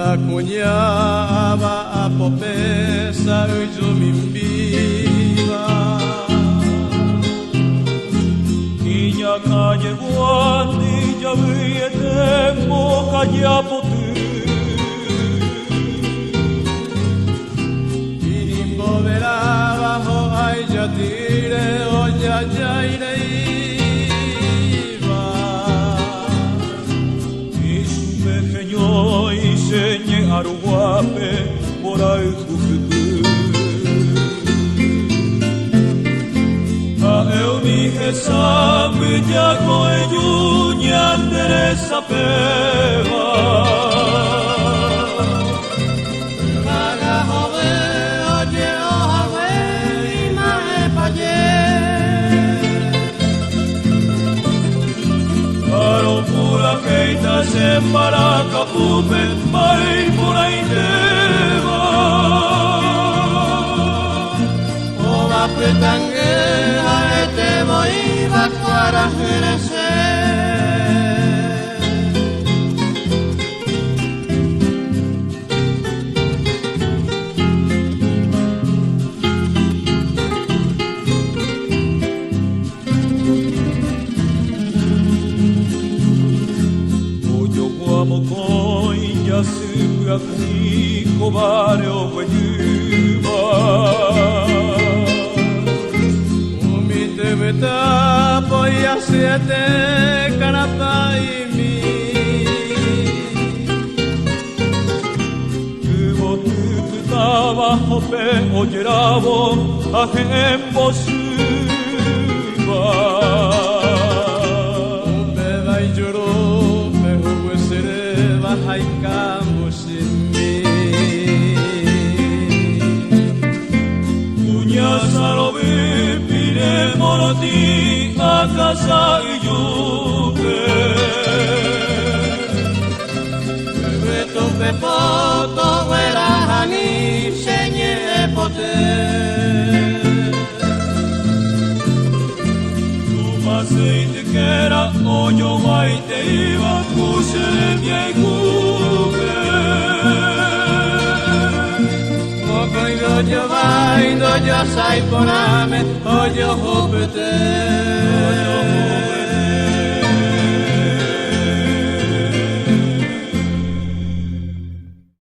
Nakunyaba apopesa ujumimbiba Inya kanye wandi javiete moka japotu Irimbo veraba ho ay jatire o jajaire iba Isume genyo isenye aruape morai kukuku Eu dije sabe ya koe junya Teresa peva Maga hove oye ohawe imae paye Karo pura keita sembara kapupe mai pura indeva Ova pretange aete moiva kuara hirese Oyo guamo koinya suga kuiko bare o kwenyuba Beta poia siete kanapaimi Kubo tukutaba hope oyerabo ahembo suba Beba y lloró me hubo sereba haikambo shimi Kunya sarobi pire moroti akasa iyuke Beto pepoto vera hani senye pote Tumaseite kera oyo waite iwa kushere miekuke Dojo vai, dojo sai poname, ojo hopete.